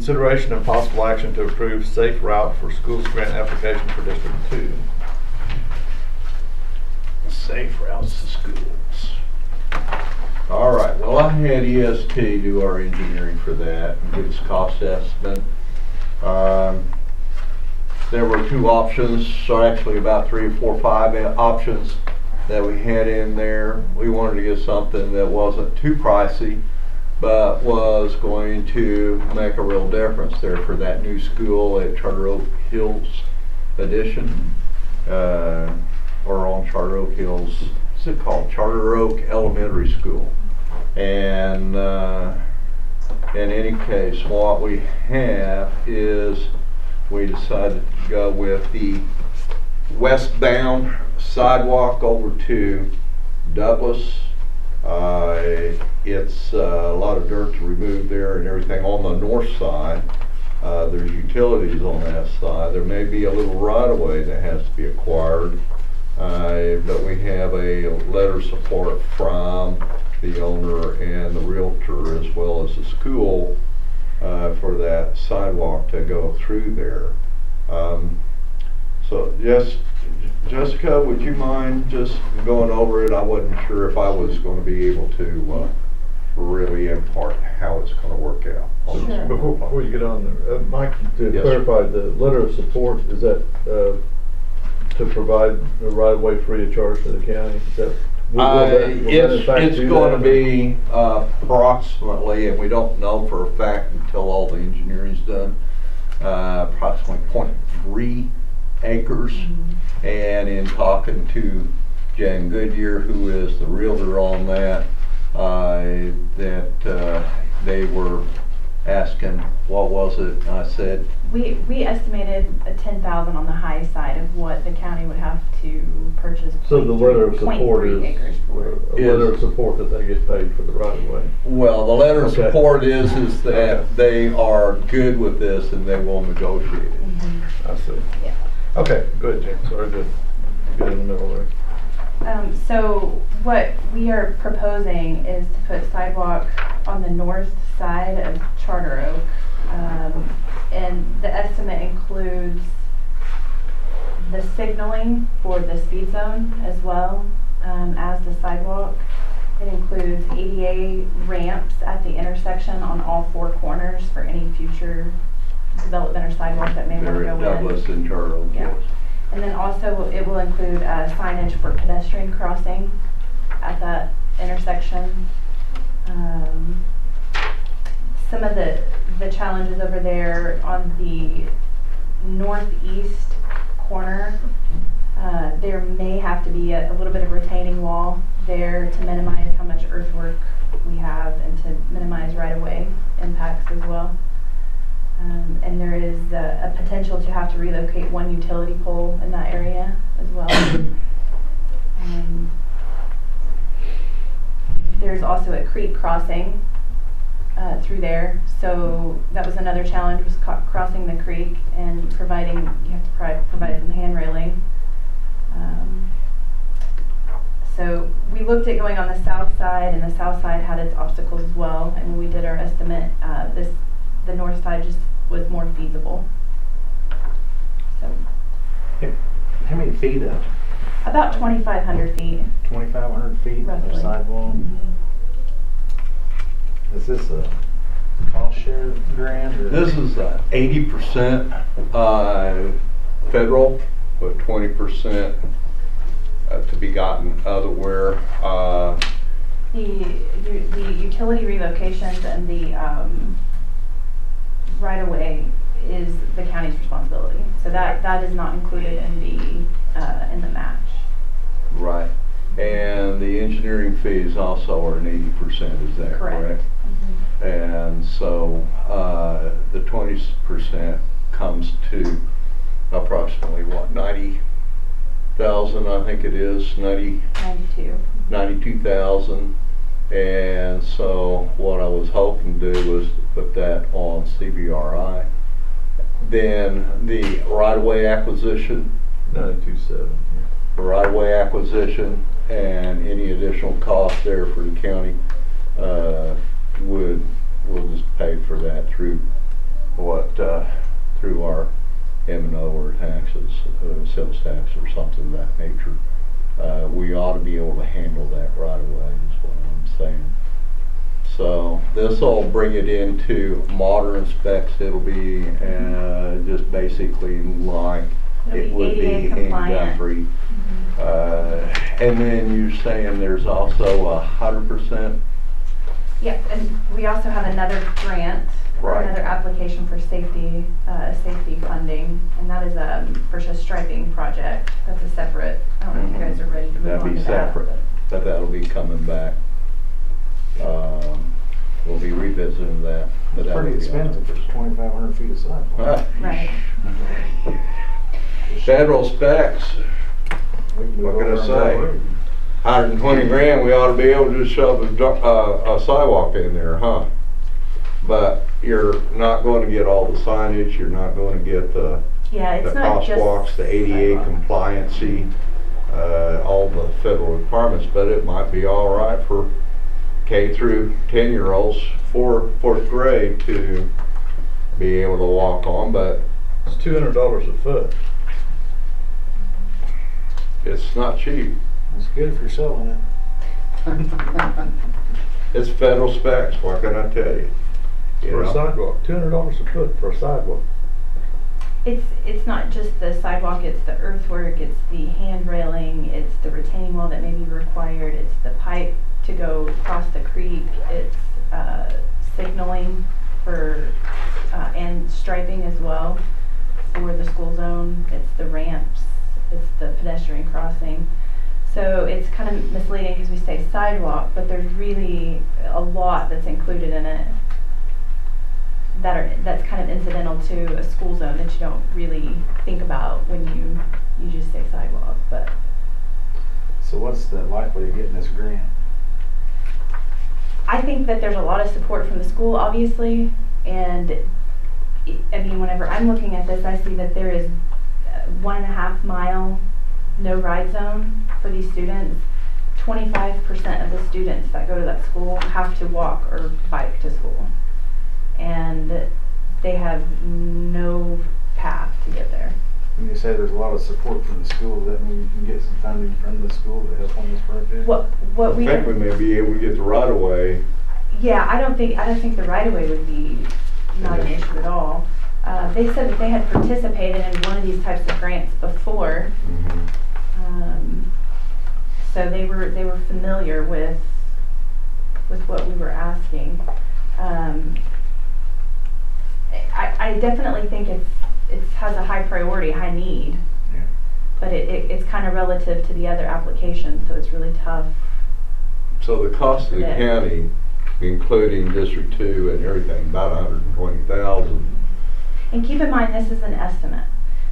Consideration and possible action to approve safe route for schools grant application for District 2. Safe routes to schools. All right, well, I had EST do our engineering for that and give us a cost estimate. There were two options, so actually about 3 or 4 or 5 options that we had in there. We wanted to get something that wasn't too pricey, but was going to make a real difference there for that new school at Charter Oak Hills Addition, or on Charter Oak Hills. What's it called? Charter Oak Elementary School. And in any case, what we have is we decided to go with the westbound sidewalk over to Douglas. It's a lot of dirt to remove there and everything. On the north side, there's utilities on that side. There may be a little right-of-way that has to be acquired, but we have a letter of support from the owner and the realtor as well as the school for that sidewalk to go through there. So yes, Jessica, would you mind just going over it? I wasn't sure if I was going to be able to really impart how it's going to work out. Sure. Before you get on there, Mike, to Yes. clarify, the letter of support, is that to provide a right-of-way free of charge to the county? Is that, It's going to be approximately, and we don't know for a fact until all the engineering's done, approximately 0.3 acres. Mm-hmm. And in talking to Jan Goodyear, who is the realtor on that, they were asking, what was it? I said, We estimated a 10,000 on the high side of what the county would have to purchase. So the letter of 0.3 support is acres for. a letter of support that they get paid for the right-of-way. well, the letter of Okay. support is that Okay. they are good with this and they will negotiate it. Mhm. I see. Yeah. Okay, go ahead, Jim. Sorry to get in the middle there. So what we are proposing is to put sidewalk on the north side of Charter Oak. And the estimate includes the signaling for the speed zone as well as the sidewalk. It includes ADA ramps at the intersection on all 4 corners for any future development or sidewalk that may want to They're go at in. Douglas and Charter Oak Yeah. Hills. And then also it will include signage for pedestrian crossing at that intersection. Some of the challenges over there on the northeast corner, there may have to be a little bit of retaining wall there to minimize how much earthwork we have and to minimize right-of-way impacts as well. And there is a potential to have to relocate 1 utility pole in that area as well. There's also a creek crossing through there, so that was another challenge, was crossing the creek and providing, you have to provide some hand railing. So we looked at going on the south side, and the south side had its obstacles as well, and when we did our estimate, the north side just was more feasible. So How many feet up? about 2,500 feet. 2,500 feet Roughly. of sidewalk? Mhm. Is this a cost share grant or? This is 80% federal, with 20% to be gotten otherwhere. The utility relocations and the right-of-way is the county's responsibility. So that is not included in the match. Right. And the engineering fees also are an 80%, is that correct? Mhm. And so the 20% comes to approximately what, 90,000, I think it is, 92. 92,000. And so what I was hoping to do was to put that on CBRI. Then the right-of-way acquisition, 92.7. right-of-way acquisition, and any additional cost there for the county we'll just pay for that through through our M&O or taxes, sales tax or something of that nature. We ought to be able to handle that right away, is what I'm saying. So this will bring it into modern specs. It'll be just basically like It'll it be would be ADA in compliant. Guthrie. And then you're saying there's also 100%. Yep, and we also have another grant, or Right. another application for safety funding, and that is for a striping project. That's a separate, I don't know if you guys are ready to move That'd on be to that. separate, but that'll be coming back. We'll be revisiting that. But It's that pretty would be expensive for 2,500 feet of sidewalk. Right. Federal specs, We can do what it can I over on say? Valley Road. 120 grand, we ought to be able to shove a sidewalk in there, huh? But you're not going to get all the signage, you're not going to get the Yeah, it's not just crosswalks, the ADA sidewalk. compliancy, all the federal requirements, but it might be all right for K through 10-year-olds, fourth grade to be able to walk on, but It's $200 a foot. it's not cheap. It's good if you're selling it. It's federal specs, what can I tell you? You For a know? sidewalk, $200 a foot for a sidewalk. It's not just the sidewalk, it's the earthwork, it's the hand railing, it's the retaining wall that may be required, it's the pipe to go across the creek, it's signaling for, and striping as well for the school zone, it's the ramps, it's the pedestrian crossing. So it's kind of misleading because we say sidewalk, but there's really a lot that's included in it that's kind of incidental to a school zone that you don't really think about when you just say sidewalk. But So what's the likely of getting this grant? I think that there's a lot of support from the school, obviously, and I mean, whenever I'm looking at this, I see that there is 1.5 mile no ride zone for these students. 25% of the students that go to that school have to walk or bike to school, and they have no path to get there. When you say there's a lot of support from the school, does that mean you can get some funding from the school to help on this project? What I we think we may be able to get the right of way. Yeah, I don't think the right of way would be not an issue at all. They said that they had participated in one of these types of grants before, so they were familiar with what we were asking. I definitely think it has a high priority, high need, Yeah. but it's kind of relative to the other applications, so it's really tough. So the cost of the Yeah. county, including District 2 and everything, about 120,000. And keep in mind, this is an estimate.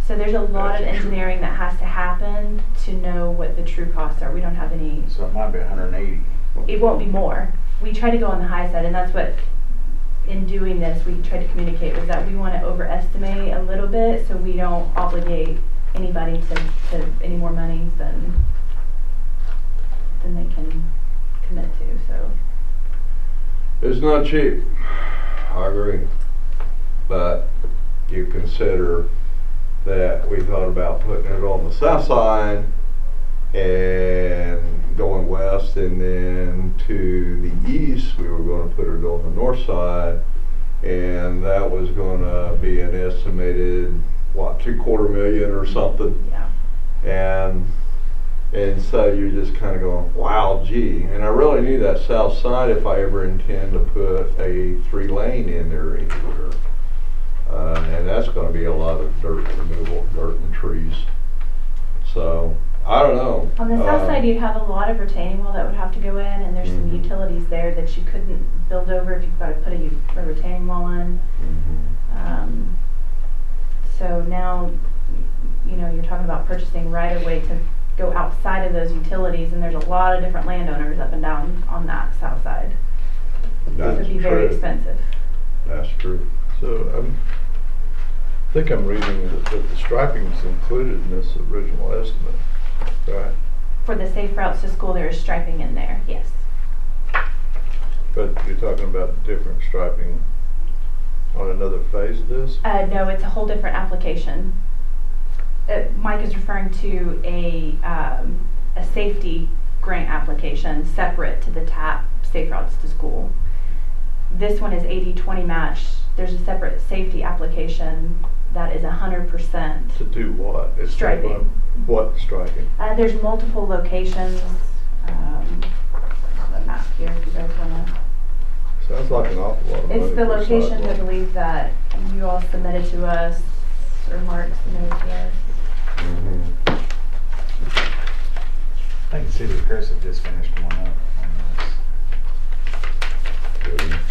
So there's a lot of That's true. engineering that has to happen to know what the true costs are. We don't have any, So it might be 180. it won't be more. We try to go on the high side, and that's what, in doing this, we tried to communicate, was that we want to overestimate a little bit so we don't obligate anybody to any more money than they can commit to, so. It's not cheap, I agree. But you consider that we thought about putting it on the south side and going west, and then to the east we were going to put it on the north side, and that was going to be an estimated $250,000 or something. Yeah. And so you're just kind of going, wow, gee. And I really need that south side if I ever intend to put a 3-lane in there anywhere. And that's going to be a lot of dirt removal, dirt and trees. So, I don't know. On the south side, you'd have a lot of retaining wall that would have to go in, and there's some Mhm. utilities there that you couldn't build over if you've got to put a retaining wall in. So now, you're talking about purchasing right of way to go outside of those utilities, and there's a lot of different landowners up and down on that south side. It That's would be very true. expensive. That's true. So I think I'm reading that the striping is included in this original estimate, right? For the safe routes to school, there is striping in there, yes. But you're talking about different striping on another phase of this? No, it's a whole different application. Mike is referring to a safety grant application separate to the TAP Safe Routes to School. This one is 80-20 match. There's a separate safety application that is 100%. To do what? Is that Striping. What striking? There's multiple locations. The map here, if you guys wanna. Sounds like an awful lot of money. It's the for a locations I sidewalk. believe that you all submitted to us, or Mark submitted to us. I think the city of Crescent just finished one up on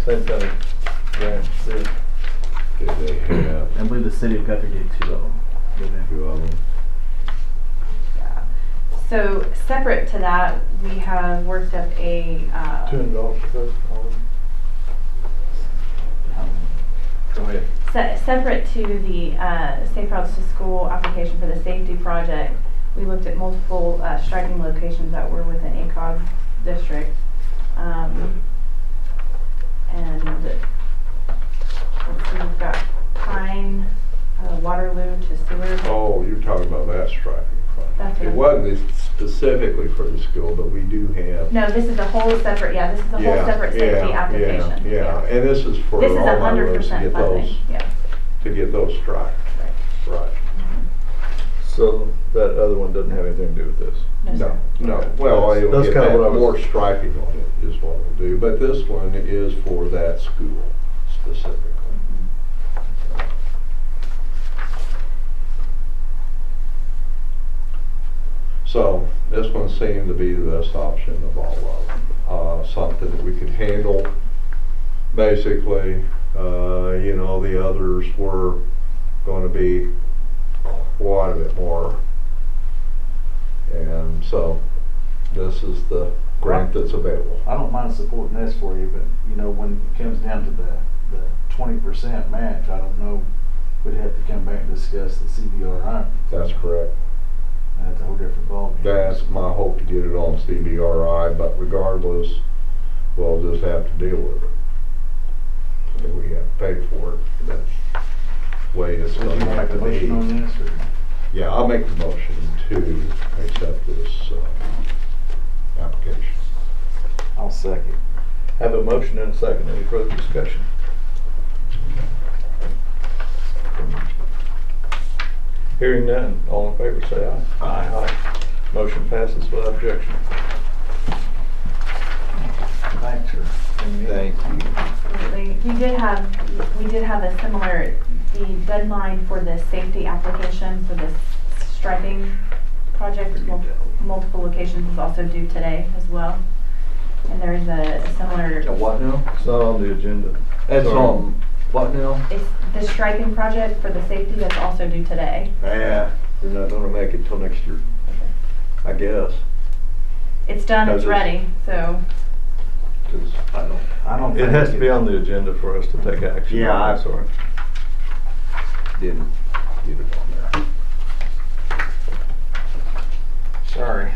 Same kind of grant, too. Did they have I believe the city of Guthrie did 2 of them. two of them? Yeah. So separate to that, we have worked up a, $200 for this, all of them? this. Go ahead. separate to the Safe Routes to School application for the safety project, we looked at multiple striking locations that were within ACOG district. And let's see, we've got Pine, Waterloo to Seward. Oh, you're talking about that striping That's project. what It I'm- wasn't specifically for the school, but we do have. No, this is a whole separate, this is a whole separate safety application. Yeah, and this is for This is all my roads to 100% get funding, those, yeah. to get those striped. Right. So that other one doesn't have anything to do with this? No, sir. No, Okay. well, it'll That's get kinda that what I was- more striping on it is what it'll do, but this one is for that school specifically. So this one seemed to be the best option of all of them. Something that we could handle. Basically, you know, the others were going to be quite a bit more. And so this is the grant that's available. I don't mind supporting this for you, but you know, when it comes down to the 20% match, I don't know, we'd have to come back and discuss the CBRI. That's correct. That's a whole different ballgame. That's my hope to get it on CBRI, but regardless, we'll just have to deal with it. And we have to pay for it. That's the way it's So going you to want to have make to a motion on be. this, or? Yeah, I'll make the motion to accept this application. I'll second. Have a motion and a second. Any further discussion? Hearing none, all in favor say aye. Aye. Motion passes without objection. Thanks, sir. Thank you. Absolutely. We did have a similar, the deadline for the safety application for this striping project, multiple locations is also due today as well. And there is a similar, What now? It's not on the agenda. It's Sorry. on, what now? it's the striping project for the safety that's also due today. Yeah, you're not gonna make it till next year, I guess. It's done, it's Because ready, so. 'Cause I don't It think has to be on the agenda for us to take action. Yeah, on it, I- sorry. didn't get it on there. Sorry.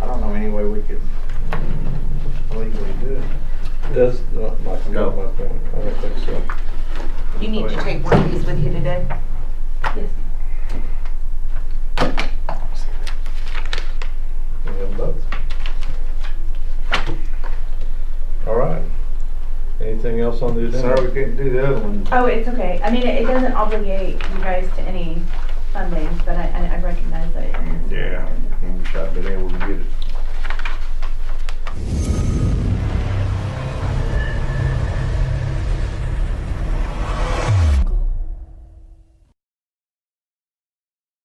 I don't know any way we could legally do it. That's not my point. I don't think so. You need to take one of these with you today? Yes. We have both. All right. Anything else on the agenda? Sorry, we couldn't do the other one. Oh, it's okay. I mean, it doesn't obligate you guys to any funding, but I recognize that it is. Yeah, I wish I'd been able to get it